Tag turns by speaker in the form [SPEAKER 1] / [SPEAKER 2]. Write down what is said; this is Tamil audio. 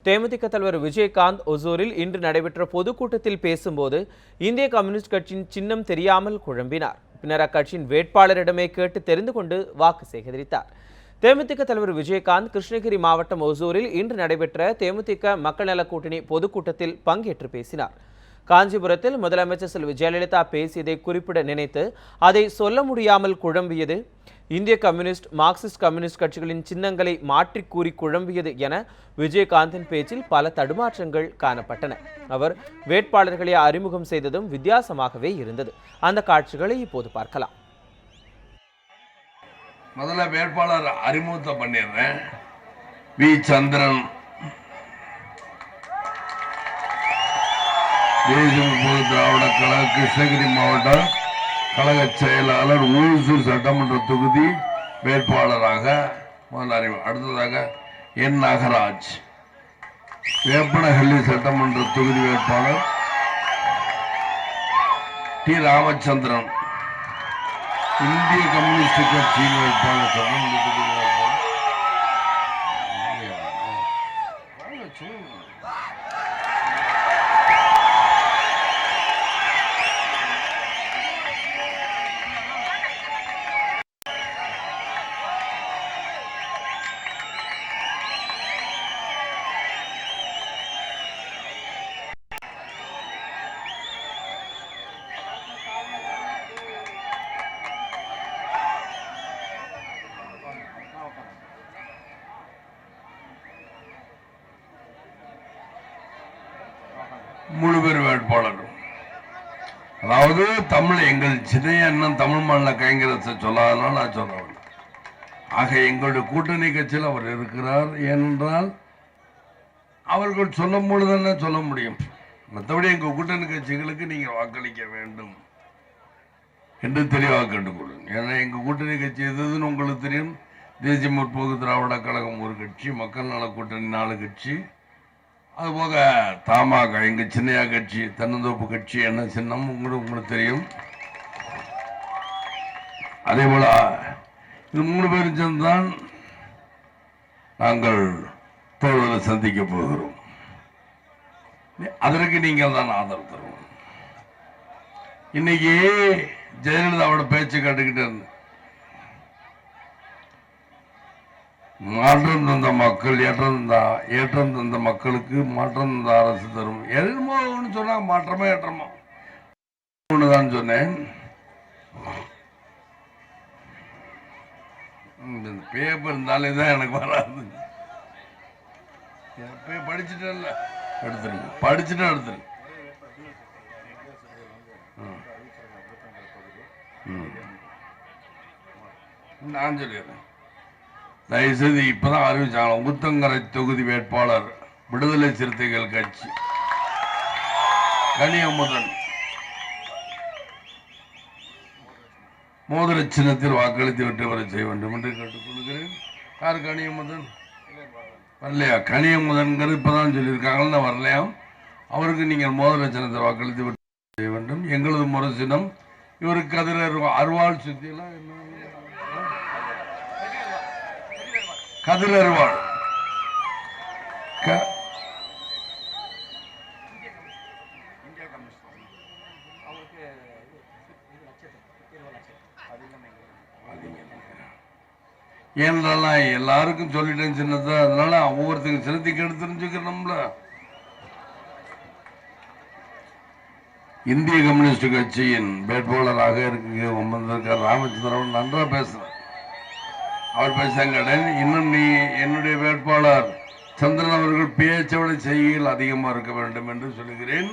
[SPEAKER 1] தேமுதிக தலைவர் விஜயகாந்த் ஒசூரில் இன்று நடைபெற்ற பொதுக்கூட்டத்தில் பேசும்போது இந்திய கம்யூனிஸ்ட் கட்சியின் சின்னம் தெரியாமல் குழம்பினார். பின்னர் அக்கட்சியின் வேட்பாளரிடமே கேட்டு தெரிந்து கொண்டு வாக்கு சேகரித்தார். தேமுதிக தலைவர் விஜயகாந்த் கிருஷ்ணகிரி மாவட்டம் ஒசூரில் இன்று நடைபெற்ற தேமுதிக மக்கள் நல கூட்டணி பொதுக்கூட்டத்தில் பங்கேற்று பேசினார். காஞ்சிபுரத்தில் முதலமைச்சர் செல்வி ஜெயலலிதா பேசியதை குறிப்பிட நினைத்து அதை சொல்ல முடியாமல் குழம்பியது, இந்திய கம்யூனிஸ்ட் மார்க்சிஸ்ட் கம்யூனிஸ்ட் கட்சிகளின் சின்னங்களை மாற்றி கூறி குழம்பியது என விஜயகாந்தின் பேச்சில் பல தடுமாற்றங்கள் காணப்பட்டன. அவர் வேட்பாளர்களை அறிமுகம் செய்ததும் வித்தியாசமாகவே இருந்தது. அந்த காட்சிகளை இப்போது பார்க்கலாம்.
[SPEAKER 2] முதல்ல வேட்பாளர் அறிமுகத்தை பண்ணிடுறேன். வி. சந்திரன், தேசிய முற்போக்கு திராவிட கழக கிருஷ்ணகிரி மாவட்ட கழக செயலாளர், ஊசூர் சட்டமன்ற தொகுதி வேட்பாளராக முதல் அறிமுகம். அடுத்ததாக என். நாகராஜ், வேப்பனஹள்ளி சட்டமன்ற தொகுதி வேட்பாளர். டி. ராமச்சந்திரன், இந்திய கம்யூனிஸ்ட் கட்சியின் வேட்பாளர் சட்டமன்ற தொகுதி வேட்பாளர். முழு பேர் வேட்பாளர். அதாவது தமிழ் எங்கள் சின்னைய அண்ணன் தமிழ் மாநில காங்கிரஸை சொல்லாதனால நான் சொல்றேன். ஆக எங்களுடைய கூட்டணி கட்சியில் அவர் இருக்கிறார். ஏனென்றால் அவர்கள் சொல்லும் பொழுதுதானே சொல்ல முடியும். மற்றபடி எங்கள் கூட்டணி கட்சிகளுக்கு நீங்கள் வாக்களிக்க வேண்டும் என்று தெளிவாக கேட்டுக்கொள்ளும். ஏன்னா எங்கள் கூட்டணி கட்சி எதுன்னு உங்களுக்கு தெரியும். தேசிய முற்போக்கு திராவிட கழகம் ஒரு கட்சி, மக்கள் நல கூட்டணி 4 கட்சி, அதுபோக தமாக எங்கள் சின்னையா கட்சி, தென்னந்தோப்பு கட்சி என்ன சின்னம் உங்களுக்கு தெரியும். அதே போல இது 3 பேரும் சேர்ந்துதான் நாங்கள் தேர்தலை சந்திக்க போகிறோம். அதற்கு நீங்கள் தான் ஆதரவு தருவோம். இன்னைக்கு ஜெயலலிதாவோட பேச்சு கேட்டுக்கிட்டு இருந்த மாற்றம் தந்த மக்கள் ஏற்றம் தந்த மக்களுக்கு மாற்றம் தந்த அரசு தரும். என்னமோ ஒன்று சொன்னாங்க, மாற்றமா ஏற்றமா ஒண்ணுதான் சொன்னேன். பேப்பர் இருந்தாலே தான் எனக்கு வராது. படிச்சுட்டேன்ல, எடுத்துருங்க. படிச்சுட்டு எடுத்துருங்க. நான் சொல்லிடுறேன். தயவுசெய்து இப்பதான் அறிவிச்சாங்க. ஊத்தங்கரை தொகுதி வேட்பாளர் விடுதலை சிறுத்தைகள் கட்சி கனியமுதன் மோதிர சின்னத்தில் வாக்களித்து வெற்றி பெற செய்ய வேண்டும் என்று கேட்டுக்கொள்கிறேன். யார் கனியமுதன் வரலையா? கனியமுதன்கிறது இப்பதான் சொல்லியிருக்காங்கன்னு வரலையாம். அவருக்கு நீங்கள் மோதிர சின்னத்தை வாக்களித்து வெற்றி செய்ய வேண்டும். எங்களது முரசினம் இவருக்கு கதிர அருவாள் சுத்தியெல்லாம் என்ன கதிரருவாள் ஏனெல்லாம் எல்லாருக்கும் சொல்லிட்டேன் சின்னத்தை. அதனால ஒவ்வொருத்தருக்கு சின்னத்துக்கு எடுத்து தெரிஞ்சுக்கிறோம்ல. இந்திய கம்யூனிஸ்ட் கட்சியின் வேட்பாளராக இருக்க ராமச்சந்திரன் நன்றா பேசுறேன். அவர் பேசுகிறேன். இன்னும் நீ என்னுடைய வேட்பாளர் சந்திரன் அவர்கள் பேச்சை விட செய்கையில் அதிகமாக இருக்க வேண்டும் என்று சொல்லுகிறேன்.